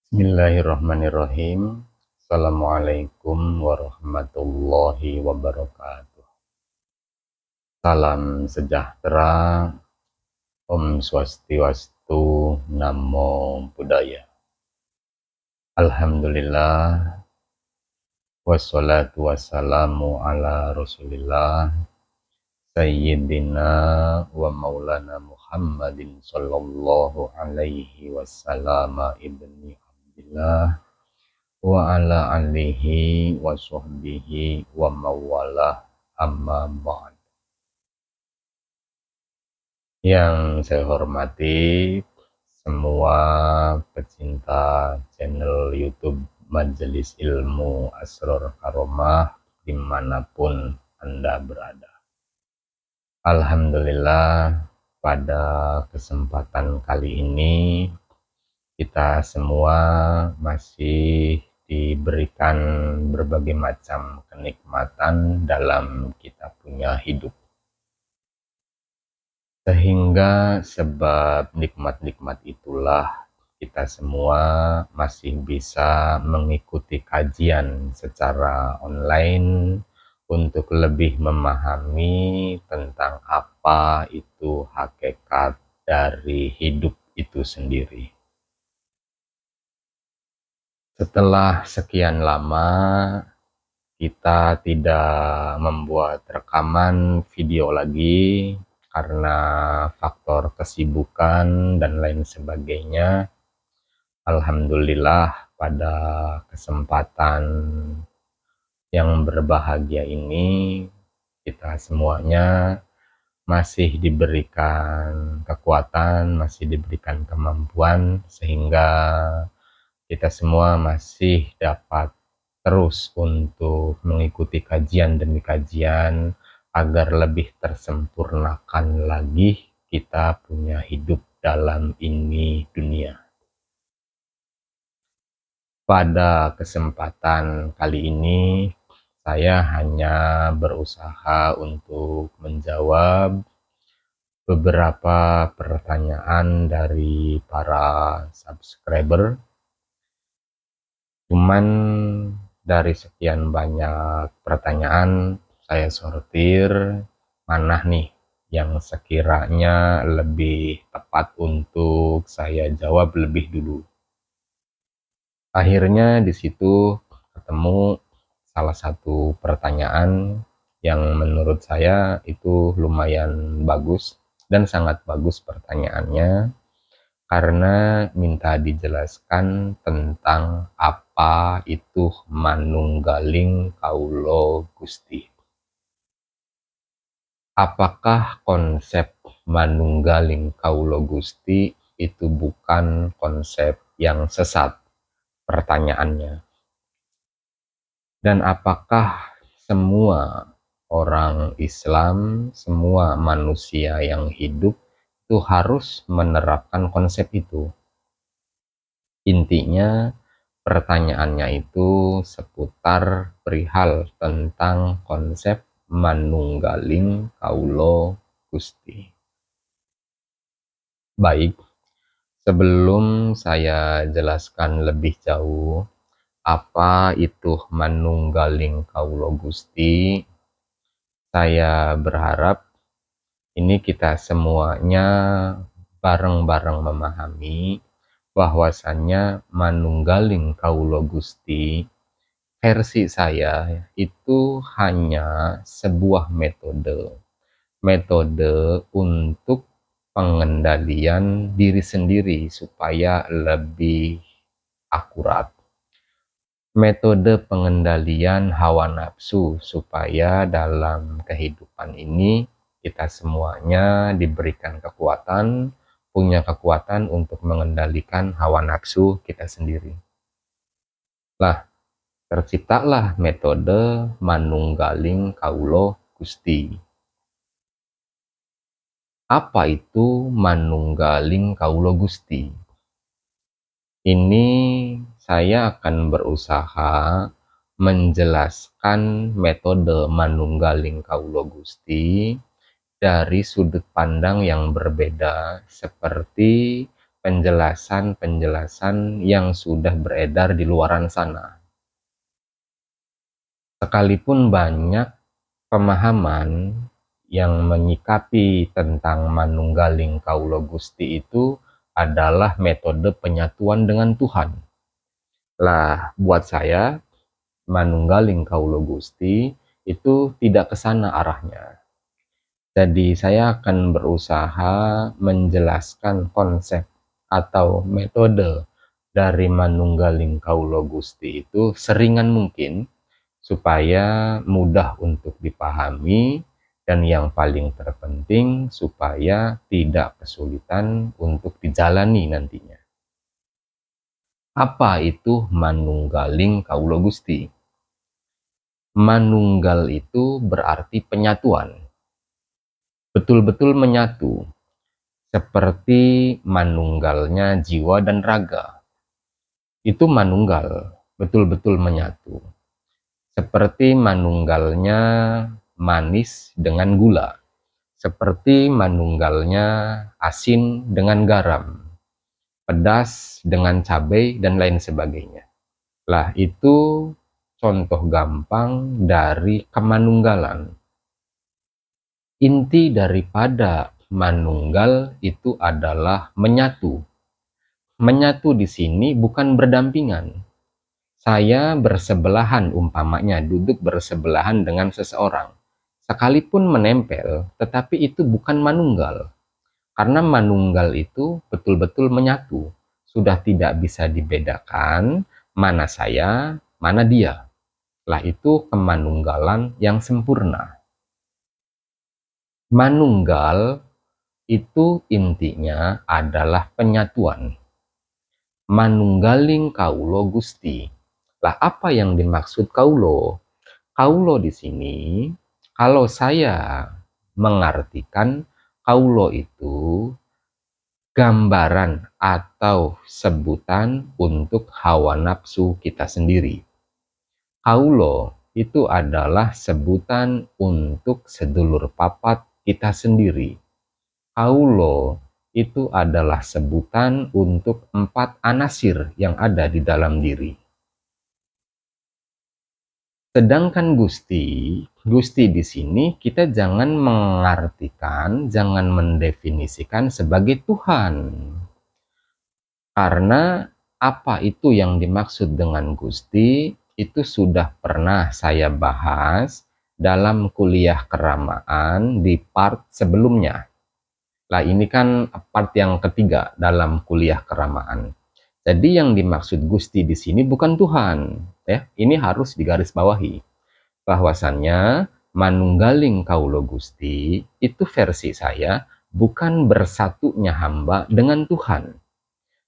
Bismillahirrahmanirrahim. Assalamualaikum warahmatullahi wabarakatuh. Salam sejahtera, Om Swastiastu, Namo Buddhaya. Alhamdulillah, wassalatu wassalamu ala Rasulillah, Sayyidina wa Maulana Muhammadin sallallahu alaihi wasallam ibni Abdillah wa ala alihi wa sahbihi wa mawalah, amma ba'd. Yang saya hormati semua pecinta channel YouTube Majelis Ilmu Asror Karomah dimanapun Anda berada. Alhamdulillah, pada kesempatan kali ini kita semua masih diberikan berbagai macam kenikmatan dalam kita punya hidup. Sehingga sebab nikmat-nikmat itulah kita semua masih bisa mengikuti kajian secara online untuk lebih memahami tentang apa itu hakikat dari hidup itu sendiri. Setelah sekian lama kita tidak membuat rekaman video lagi karena faktor kesibukan dan lain sebagainya. Alhamdulillah, pada kesempatan yang berbahagia ini kita semuanya masih diberikan kekuatan, masih diberikan kemampuan, sehingga kita semua masih dapat terus untuk mengikuti kajian demi kajian agar lebih tersempurnakan lagi kita punya hidup dalam ini dunia. Pada kesempatan kali ini saya hanya berusaha untuk menjawab beberapa pertanyaan dari para subscriber. Cuman dari sekian banyak pertanyaan saya sortir mana nih yang sekiranya lebih tepat untuk saya jawab lebih dulu. Akhirnya di situ ketemu salah satu pertanyaan yang menurut saya itu lumayan bagus dan sangat bagus pertanyaannya, karena minta dijelaskan tentang apa itu manunggaling kaulo Gusti. Apakah konsep manunggaling kaulo Gusti itu bukan konsep yang sesat? Pertanyaannya. Dan apakah semua orang Islam, semua manusia yang hidup itu harus menerapkan konsep itu? Intinya pertanyaannya itu seputar perihal tentang konsep manunggaling kaulo Gusti. Baik, sebelum saya jelaskan lebih jauh apa itu manunggaling kaulo Gusti, saya berharap ini kita semuanya bareng-bareng memahami bahwasannya manunggaling kaulo Gusti versi saya itu hanya sebuah metode untuk pengendalian diri sendiri supaya lebih akurat, metode pengendalian hawa nafsu supaya dalam kehidupan ini kita semuanya diberikan kekuatan, punya kekuatan untuk mengendalikan hawa nafsu kita sendiri. Lah, terciptalah metode manunggaling kaulo Gusti. Apa itu manunggaling kaulo Gusti? Ini saya akan berusaha menjelaskan metode manunggaling kaulo Gusti dari sudut pandang yang berbeda, seperti penjelasan-penjelasan yang sudah beredar di luaran sana. Sekalipun banyak pemahaman yang menyikapi tentang manunggaling Kaulo Gusti itu adalah metode penyatuan dengan Tuhan. Lah, buat saya, manunggaling Kaulo Gusti itu tidak ke sana arahnya. Jadi saya akan berusaha menjelaskan konsep atau metode dari manunggaling Kaulo Gusti itu seringan mungkin supaya mudah untuk dipahami dan yang paling terpenting supaya tidak kesulitan untuk dijalani nantinya. Apa itu manunggaling Kaulo Gusti? Manunggal itu berarti penyatuan. Betul-betul menyatu, seperti manunggalnya jiwa dan raga. Itu manunggal, betul-betul menyatu. Seperti manunggalnya manis dengan gula. Seperti manunggalnya asin dengan garam. Pedas dengan cabai dan lain sebagainya. Lah, itu contoh gampang dari kemanunggalan. Inti daripada manunggal itu adalah menyatu. Menyatu di sini bukan berdampingan. Saya bersebelahan, umpamanya duduk bersebelahan dengan seseorang. Sekalipun menempel, tetapi itu bukan manunggal. Karena manunggal itu betul-betul menyatu. Sudah tidak bisa dibedakan mana saya, mana dia. Lah, itu kemanunggalan yang sempurna. Manunggal itu intinya adalah penyatuan. Manunggaling Kaulo Gusti. Lah, apa yang dimaksud Kaulo? Kaulo di sini, kalau saya mengartikan Kaulo itu gambaran atau sebutan untuk hawa nafsu kita sendiri. Kaulo itu adalah sebutan untuk sedulur papat kita sendiri. Kaulo itu adalah sebutan untuk 4 anasir yang ada di dalam diri. Sedangkan Gusti di sini kita jangan mengartikan, jangan mendefinisikan sebagai Tuhan. Karena apa itu yang dimaksud dengan Gusti itu sudah pernah saya bahas dalam kuliah keramaan di part sebelumnya. Lah, ini kan part yang ketiga dalam kuliah keramaan. Jadi yang dimaksud Gusti di sini bukan Tuhan, ya. Ini harus digarisbawahi. Bahwasannya manunggaling Kaulo Gusti itu versi saya bukan bersatunya hamba dengan Tuhan.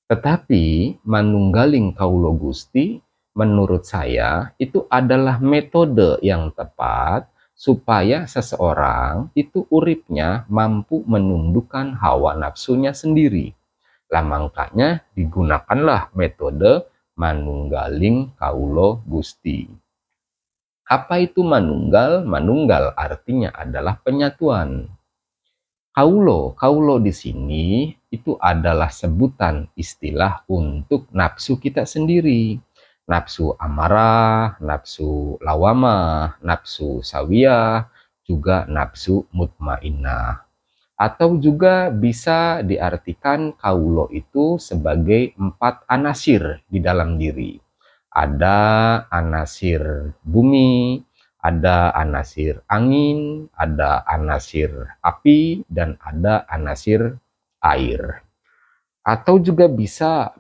Tetapi manunggaling Kaulo Gusti menurut saya itu adalah metode yang tepat supaya seseorang itu uripnya mampu menundukkan hawa nafsunya sendiri. Lah, makanya digunakanlah metode manunggaling Kaulo Gusti. Apa itu manunggal? Manunggal artinya adalah penyatuan. Kaulo di sini itu adalah sebutan istilah untuk nafsu kita sendiri. Nafsu amarah, nafsu lawamah, nafsu sawiyah, juga nafsu mutmainnah. Atau juga bisa diartikan kaulo itu sebagai 4 anasir di dalam diri. Ada anasir bumi, ada anasir angin, ada anasir api, dan ada anasir air. Atau juga bisa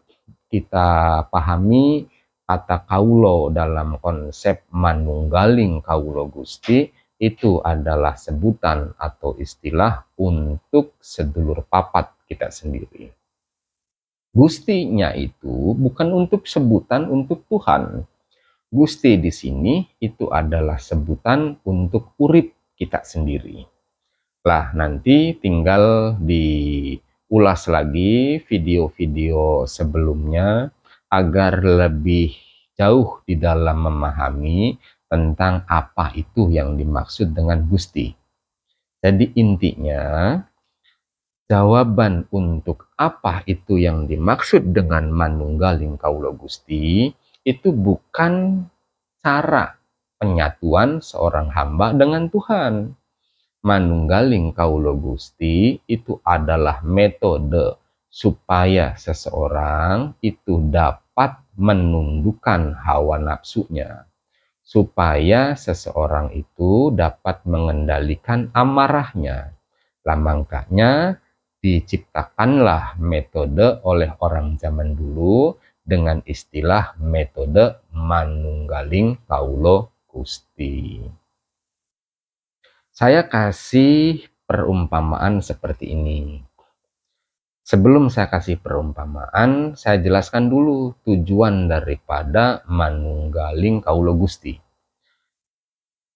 kita pahami kata kaulo dalam konsep manunggaling Kaulo Gusti itu adalah sebutan atau istilah untuk sedulur papat kita sendiri. Gustinya itu bukan untuk sebutan untuk Tuhan. Gusti di sini itu adalah sebutan untuk urip kita sendiri. Lah, nanti tinggal diulas lagi video-video sebelumnya agar lebih jauh di dalam memahami tentang apa itu yang dimaksud dengan Gusti. Jadi intinya, Jawaban untuk apa itu yang dimaksud dengan manunggaling kaulo Gusti itu bukan cara penyatuan seorang hamba dengan Tuhan. Manunggaling kaulo Gusti itu adalah metode supaya seseorang itu dapat menundukkan hawa nafsunya, supaya seseorang itu dapat mengendalikan amarahnya. Lah makanya diciptakanlah metode oleh orang zaman dulu dengan istilah metode manunggaling kaulo Gusti. Saya kasih perumpamaan seperti ini. Sebelum saya kasih perumpamaan, saya jelaskan dulu tujuan daripada manunggaling kaulo Gusti.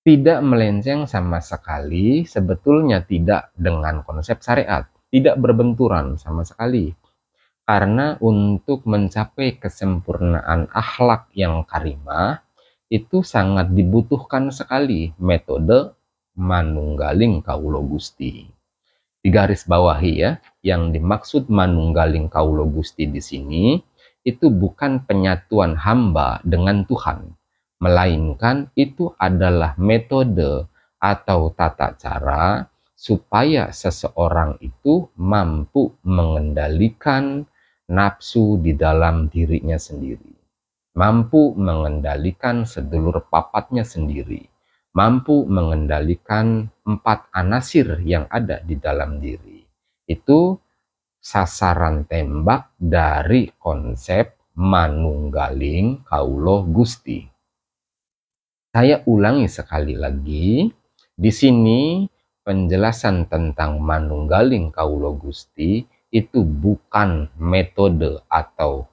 Tidak melenceng sama sekali, sebetulnya tidak dengan konsep syariat, tidak berbenturan sama sekali. Karena untuk mencapai kesempurnaan akhlak yang karimah, itu sangat dibutuhkan sekali metode manunggaling kaulo Gusti. Di garis bawahi ya, yang dimaksud manunggaling kaulo Gusti di sini itu bukan penyatuan hamba dengan Tuhan, melainkan itu adalah metode atau tata cara supaya seseorang itu mampu mengendalikan nafsu di dalam dirinya sendiri, mampu mengendalikan sedulur papatnya sendiri, mampu mengendalikan 4 anasir yang ada di dalam diri. Itu sasaran tembak dari konsep manunggaling kaulo Gusti. Saya ulangi sekali lagi, di sini penjelasan tentang manunggaling kaulo Gusti itu bukan metode atau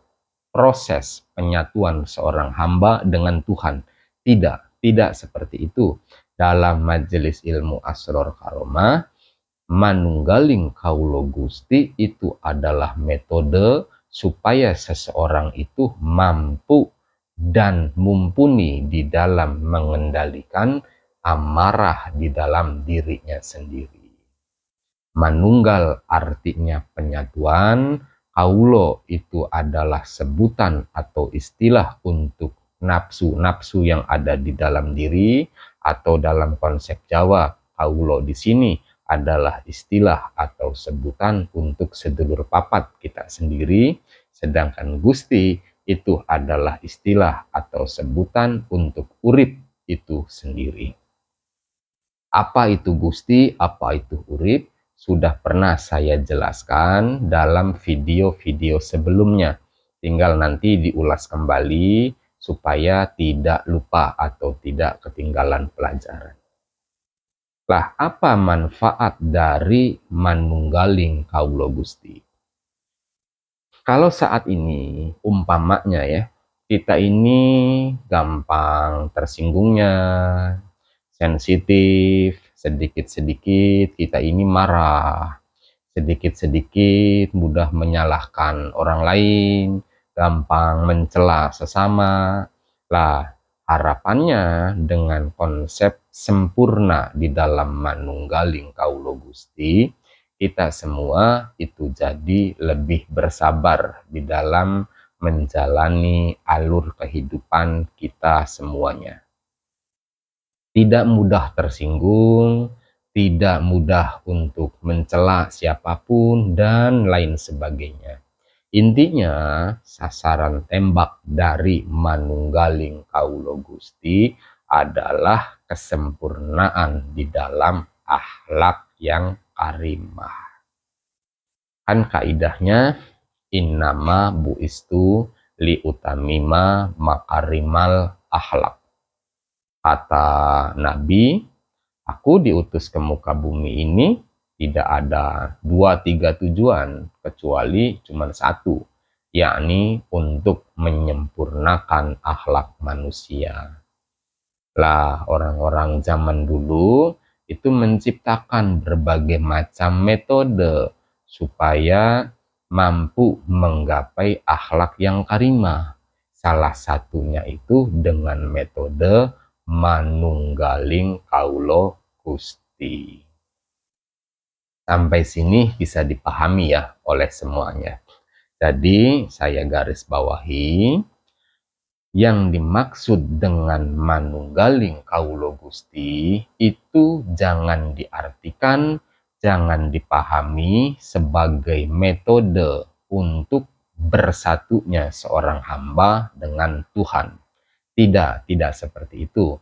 proses penyatuan seorang hamba dengan Tuhan. Tidak seperti itu. Dalam majelis ilmu Asror Karomah, manunggaling kaulo Gusti itu adalah metode supaya seseorang itu mampu dan mumpuni di dalam mengendalikan amarah di dalam dirinya sendiri. Manunggal artinya penyatuan, kaulo itu adalah sebutan atau istilah untuk nafsu-nafsu yang ada di dalam diri, atau dalam konsep Jawa, kaulo di sini adalah istilah atau sebutan untuk sedulur papat kita sendiri, sedangkan Gusti itu adalah istilah atau sebutan untuk urip itu sendiri. Apa itu Gusti, apa itu urip, sudah pernah saya jelaskan dalam video-video sebelumnya. Tinggal nanti diulas kembali supaya tidak lupa atau tidak ketinggalan pelajaran. Lah, apa manfaat dari manunggaling kaulo Gusti? Kalau saat ini umpamanya ya, kita ini gampang tersinggungnya, sensitif, sedikit-sedikit kita ini marah, sedikit-sedikit mudah menyalahkan orang lain, gampang mencela sesama. Lah, harapannya dengan konsep sempurna di dalam manunggaling kaulo Gusti, kita semua itu jadi lebih bersabar di dalam menjalani alur kehidupan kita semuanya. Tidak mudah tersinggung, tidak mudah untuk mencela siapapun, dan lain sebagainya. Intinya, sasaran tembak dari manunggaling kaulo Gusti adalah kesempurnaan di dalam akhlak yang karimah. Kan kaidahnya, innama buistu li utamima makarimal akhlak. Kata Nabi, aku diutus ke muka bumi ini tidak ada 2-3 tujuan, kecuali cuma satu, yakni untuk menyempurnakan akhlak manusia. Lah, orang-orang zaman dulu itu menciptakan berbagai macam metode supaya mampu menggapai akhlak yang karimah. Salah satunya itu dengan metode manunggaling kaulo Gusti. Sampai sini bisa dipahami ya oleh semuanya. Jadi saya garis bawahi, yang dimaksud dengan manunggaling kaulo Gusti itu jangan diartikan, jangan dipahami sebagai metode untuk bersatunya seorang hamba dengan Tuhan. Tidak seperti itu.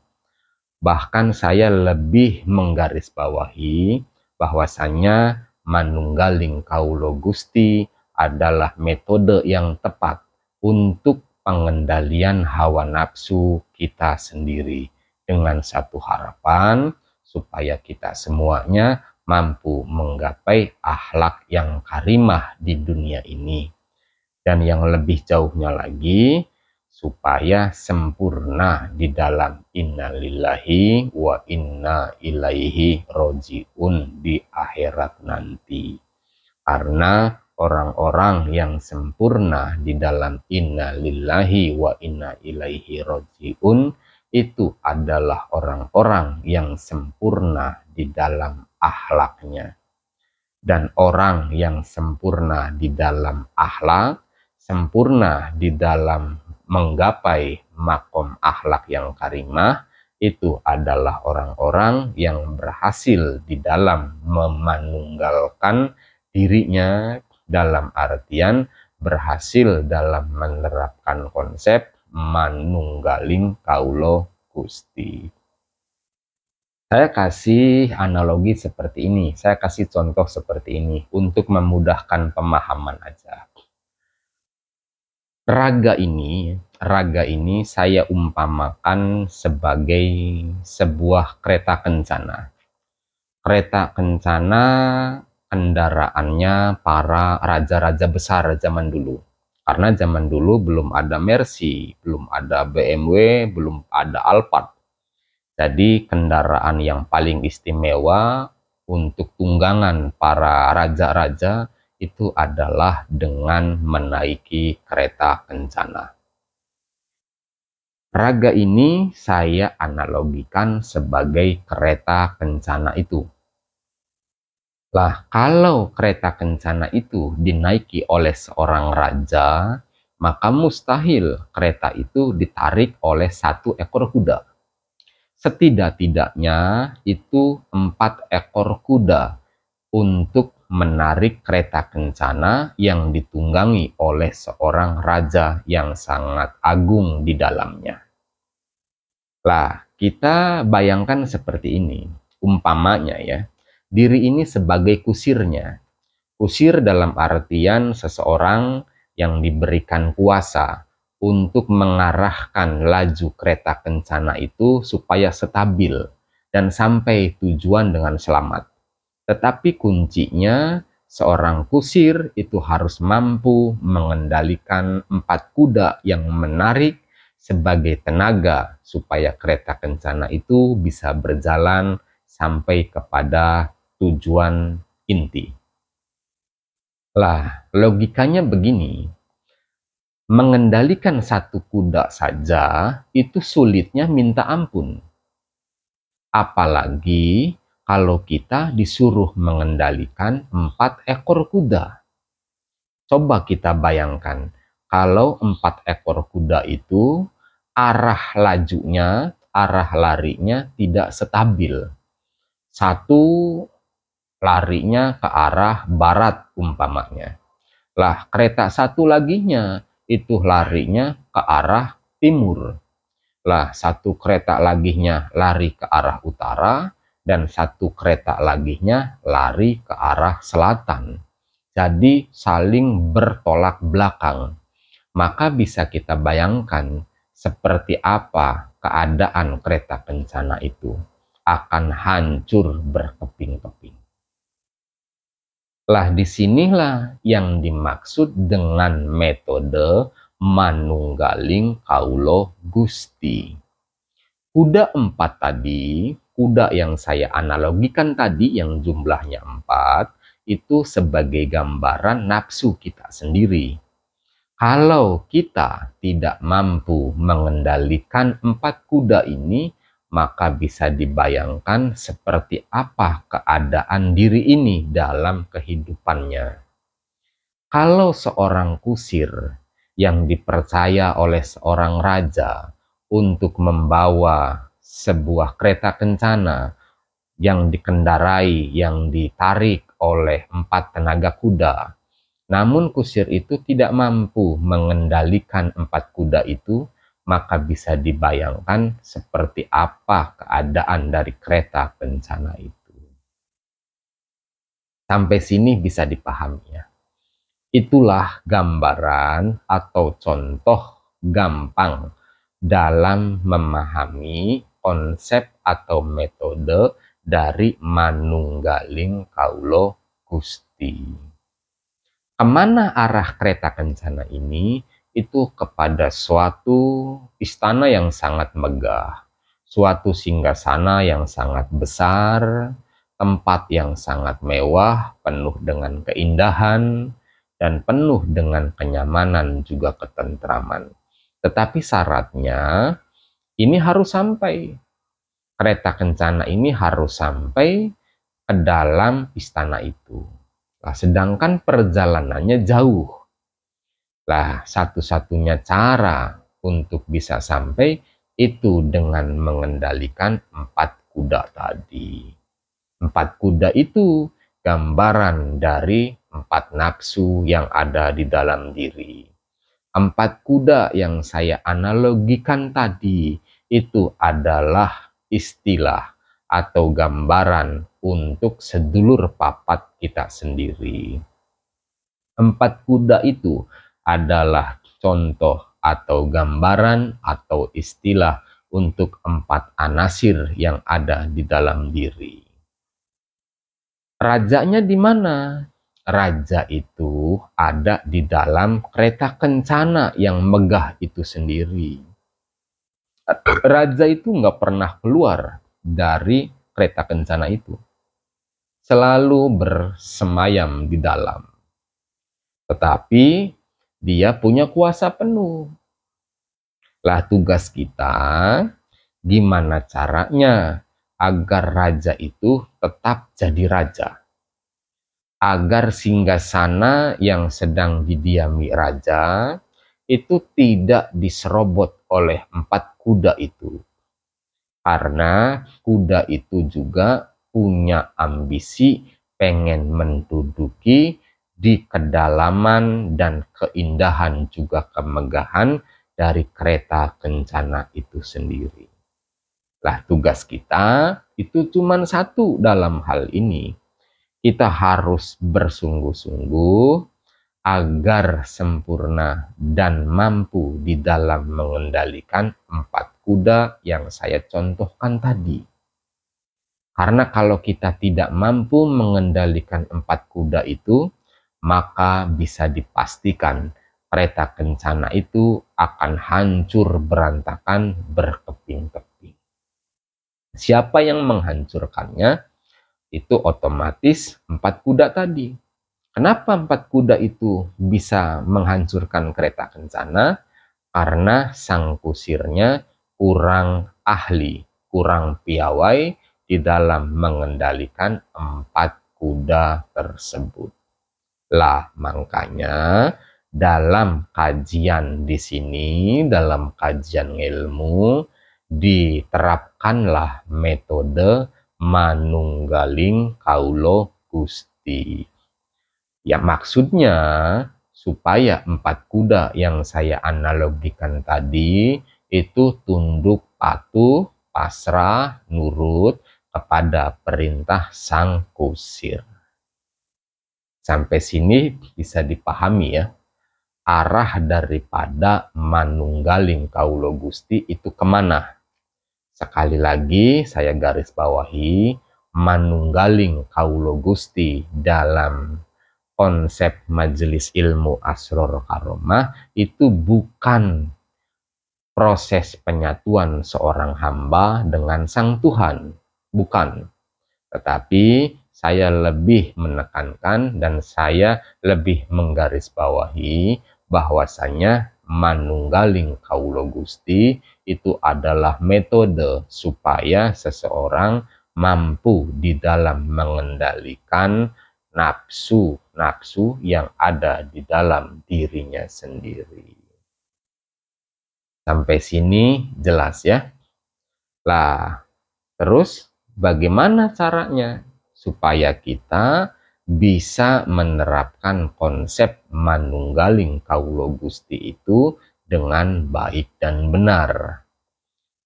Bahkan saya lebih menggarisbawahi bahwasanya manunggaling kaulo Gusti adalah metode yang tepat untuk pengendalian hawa nafsu kita sendiri, dengan satu harapan supaya kita semuanya mampu menggapai akhlak yang karimah di dunia ini. Dan yang lebih jauhnya lagi, supaya sempurna di dalam innalillahi wa inna ilaihi rojiun di akhirat nanti. Karena orang-orang yang sempurna di dalam innalillahi wa inna ilaihi rojiun itu adalah orang-orang yang sempurna di dalam akhlaknya. Dan orang yang sempurna di dalam akhlak, sempurna di dalam menggapai makom akhlak yang karimah, itu adalah orang-orang yang berhasil di dalam memanunggalkan dirinya, dalam artian berhasil dalam menerapkan konsep manunggaling kaulo Gusti. Saya kasih analogi seperti ini, saya kasih contoh seperti ini untuk memudahkan pemahaman aja. Raga ini saya umpamakan sebagai sebuah kereta kencana. Kereta kencana kendaraannya para raja-raja besar zaman dulu. Karena zaman dulu belum ada Mercy, belum ada BMW, belum ada Alphard. Jadi kendaraan yang paling istimewa untuk tunggangan para raja-raja itu adalah dengan menaiki kereta kencana. Raga ini saya analogikan sebagai kereta kencana itu. Lah, kalau kereta kencana itu dinaiki oleh seorang raja, maka mustahil kereta itu ditarik oleh satu ekor kuda. Setidak-tidaknya itu 4 ekor kuda untuk menarik kereta kencana yang ditunggangi oleh seorang raja yang sangat agung di dalamnya. Lah, kita bayangkan seperti ini. Umpamanya ya, diri ini sebagai kusirnya. Kusir dalam artian seseorang yang diberikan kuasa untuk mengarahkan laju kereta kencana itu supaya stabil dan sampai tujuan dengan selamat. Tetapi kuncinya, seorang kusir itu harus mampu mengendalikan 4 kuda yang menarik sebagai tenaga supaya kereta kencana itu bisa berjalan sampai kepada tujuan inti. Lah, logikanya begini. Mengendalikan satu kuda saja itu sulitnya minta ampun. Apalagi kalau kita disuruh mengendalikan 4 ekor kuda. Coba kita bayangkan, kalau 4 ekor kuda itu arah lajunya, arah larinya tidak stabil. Satu larinya ke arah barat umpamanya. Lah, kereta satu laginya itu larinya ke arah timur. Lah, satu kereta laginya lari ke arah utara dan satu kereta laginya lari ke arah selatan. Jadi saling bertolak belakang. Maka bisa kita bayangkan seperti apa keadaan kereta kencana itu. Akan hancur berkeping-keping. Lah, disinilah yang dimaksud dengan metode manunggaling kaulo Gusti. Kuda 4 tadi, kuda yang saya analogikan tadi yang jumlahnya 4, itu sebagai gambaran nafsu kita sendiri. Kalau kita tidak mampu mengendalikan 4 kuda ini, maka bisa dibayangkan seperti apa keadaan diri ini dalam kehidupannya. Kalau seorang kusir yang dipercaya oleh seorang raja untuk membawa sebuah kereta kencana yang dikendarai, yang ditarik oleh 4 tenaga kuda, namun kusir itu tidak mampu mengendalikan 4 kuda itu, maka bisa dibayangkan seperti apa keadaan dari kereta kencana itu. Sampai sini bisa dipahami ya. Itulah gambaran atau contoh gampang dalam memahami konsep atau metode dari manunggaling Kaulo Gusti. Kemana arah kereta kencana ini? Itu kepada suatu istana yang sangat megah, suatu singgasana yang sangat besar, tempat yang sangat mewah, penuh dengan keindahan, dan penuh dengan kenyamanan juga ketentraman. Tetapi syaratnya, ini harus sampai. Kereta kencana ini harus sampai ke dalam istana itu. Nah, sedangkan perjalanannya jauh. Lah, satu-satunya cara untuk bisa sampai itu dengan mengendalikan 4 kuda tadi. 4 kuda itu gambaran dari 4 nafsu yang ada di dalam diri. 4 kuda yang saya analogikan tadi itu adalah istilah atau gambaran untuk sedulur papat kita sendiri. 4 kuda itu adalah contoh atau gambaran atau istilah untuk 4 anasir yang ada di dalam diri. Rajanya di mana? Raja itu ada di dalam kereta kencana yang megah itu sendiri. Raja itu nggak pernah keluar dari kereta kencana itu. Selalu bersemayam di dalam. Tetapi dia punya kuasa penuh. Lah tugas kita, gimana caranya agar raja itu tetap jadi raja. Agar singgasana yang sedang didiami raja itu tidak diserobot oleh 4 kuda itu. Karena kuda itu juga punya ambisi pengen menduduki di kedalaman dan keindahan juga kemegahan dari kereta kencana itu sendiri. Lah tugas kita itu cuma satu dalam hal ini. Kita harus bersungguh-sungguh agar sempurna dan mampu di dalam mengendalikan 4 kuda yang saya contohkan tadi. Karena kalau kita tidak mampu mengendalikan 4 kuda itu, maka bisa dipastikan kereta kencana itu akan hancur berantakan berkeping-keping. Siapa yang menghancurkannya? Itu otomatis 4 kuda tadi. Kenapa 4 kuda itu bisa menghancurkan kereta kencana? Karena sang kusirnya kurang ahli, kurang piawai di dalam mengendalikan 4 kuda tersebut. Lah, makanya dalam kajian di sini, dalam kajian ilmu, diterapkanlah metode manunggaling Kaulo Gusti. Ya maksudnya supaya 4 kuda yang saya analogikan tadi itu tunduk patuh, pasrah, nurut kepada perintah sang kusir. Sampai sini bisa dipahami ya, arah daripada manunggaling Kaulo Gusti itu kemana? Sekali lagi saya garis bawahi, manunggaling Kaulo Gusti dalam konsep majelis ilmu Asror Karomah itu bukan proses penyatuan seorang hamba dengan sang Tuhan, bukan. Tetapi saya lebih menekankan dan saya lebih menggarisbawahi bahwasanya manunggaling kawula Gusti itu adalah metode supaya seseorang mampu di dalam mengendalikan nafsu-nafsu yang ada di dalam dirinya sendiri. Sampai sini jelas ya? Lah, terus bagaimana caranya supaya kita bisa menerapkan konsep manunggaling kawula Gusti itu dengan baik dan benar?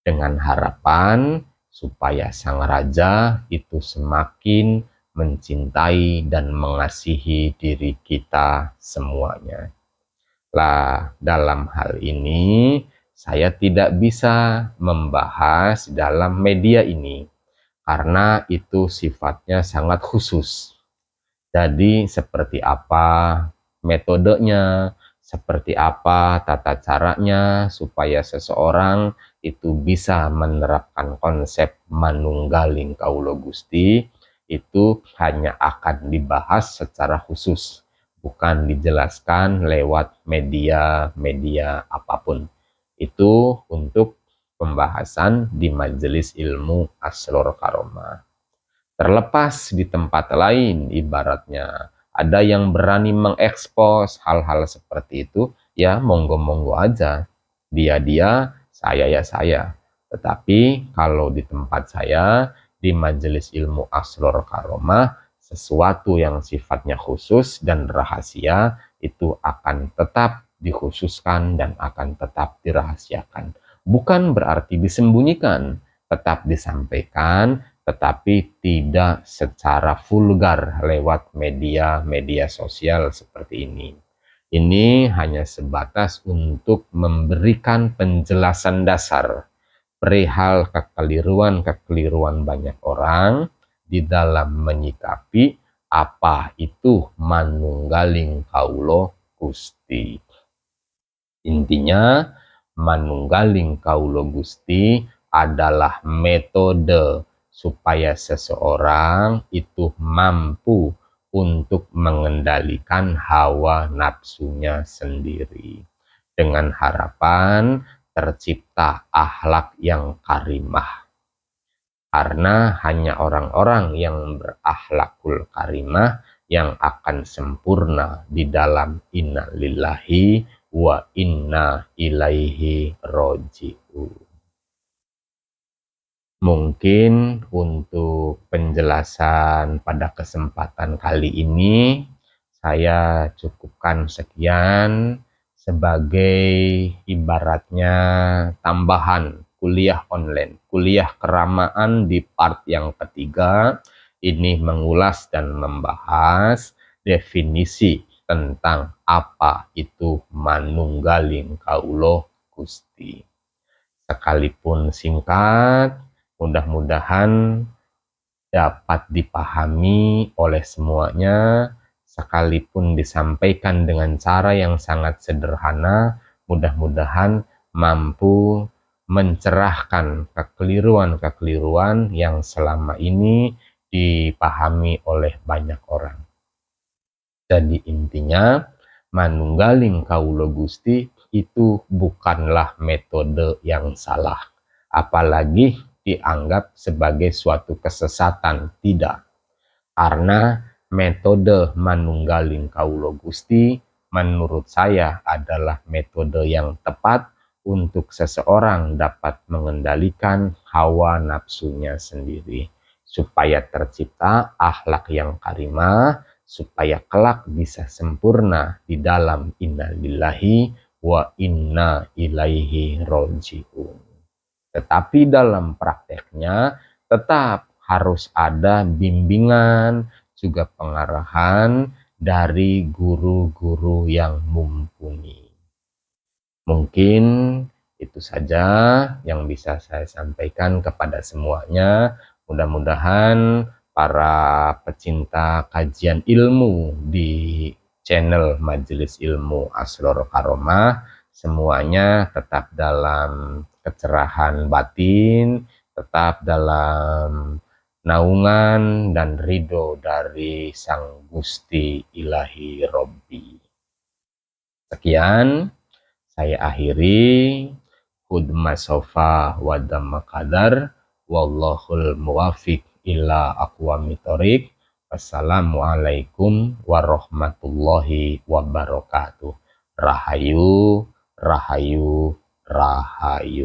Dengan harapan supaya sang raja itu semakin mencintai dan mengasihi diri kita semuanya. Lah, dalam hal ini saya tidak bisa membahas dalam media ini karena itu sifatnya sangat khusus. Jadi seperti apa metodenya, seperti apa tata caranya supaya seseorang itu bisa menerapkan konsep manunggaling kawula Gusti, itu hanya akan dibahas secara khusus, bukan dijelaskan lewat media-media apapun. Itu untuk pembahasan di Majelis Ilmu Asror Karomah. Terlepas di tempat lain, ibaratnya ada yang berani mengekspos hal-hal seperti itu, ya monggo-monggo aja. Dia, saya ya saya. Tetapi kalau di tempat saya, di Majelis Ilmu Asror Karomah, sesuatu yang sifatnya khusus dan rahasia itu akan tetap dikhususkan dan akan tetap dirahasiakan. Bukan berarti disembunyikan, tetap disampaikan, tetapi tidak secara vulgar lewat media-media sosial seperti ini. Ini hanya sebatas untuk memberikan penjelasan dasar perihal kekeliruan-kekeliruan banyak orang di dalam menyikapi apa itu manunggaling kawula Gusti. Intinya, manunggaling kawula Gusti adalah metode supaya seseorang itu mampu untuk mengendalikan hawa nafsunya sendiri dengan harapan tercipta akhlak yang karimah. Karena hanya orang-orang yang berakhlakul karimah yang akan sempurna di dalam inna lillahi wa inna ilaihi roji'un. Mungkin untuk penjelasan pada kesempatan kali ini saya cukupkan sekian sebagai ibaratnya tambahan kuliah online, kuliah keramaan di part yang ketiga. Ini mengulas dan membahas definisi tentang apa itu manunggaling kawula Gusti. Sekalipun singkat, mudah-mudahan dapat dipahami oleh semuanya, sekalipun disampaikan dengan cara yang sangat sederhana, mudah-mudahan mampu mencerahkan kekeliruan-kekeliruan yang selama ini dipahami oleh banyak orang. Jadi intinya, manunggaling kawula Gusti itu bukanlah metode yang salah, apalagi dianggap sebagai suatu kesesatan, tidak. Karena metode manunggaling kawula Gusti menurut saya adalah metode yang tepat untuk seseorang dapat mengendalikan hawa nafsunya sendiri, supaya tercipta akhlak yang karimah, supaya kelak bisa sempurna di dalam inna lillahi wa inna ilaihi roji'un. Tetapi dalam prakteknya tetap harus ada bimbingan, juga pengarahan dari guru-guru yang mumpuni. Mungkin itu saja yang bisa saya sampaikan kepada semuanya. Mudah-mudahan para pecinta kajian ilmu di channel Majelis Ilmu Asror Karomah semuanya tetap dalam kecerahan batin, tetap dalam naungan dan ridho dari Sang Gusti Ilahi Robbi. Sekian, Saya akhiri. Hudma sofa wa damma qadar. Wallahul muwafiq ila aqwamit thoriq. Wassalamualaikum warahmatullahi wabarakatuh. Rahayu, rahayu, rahayu.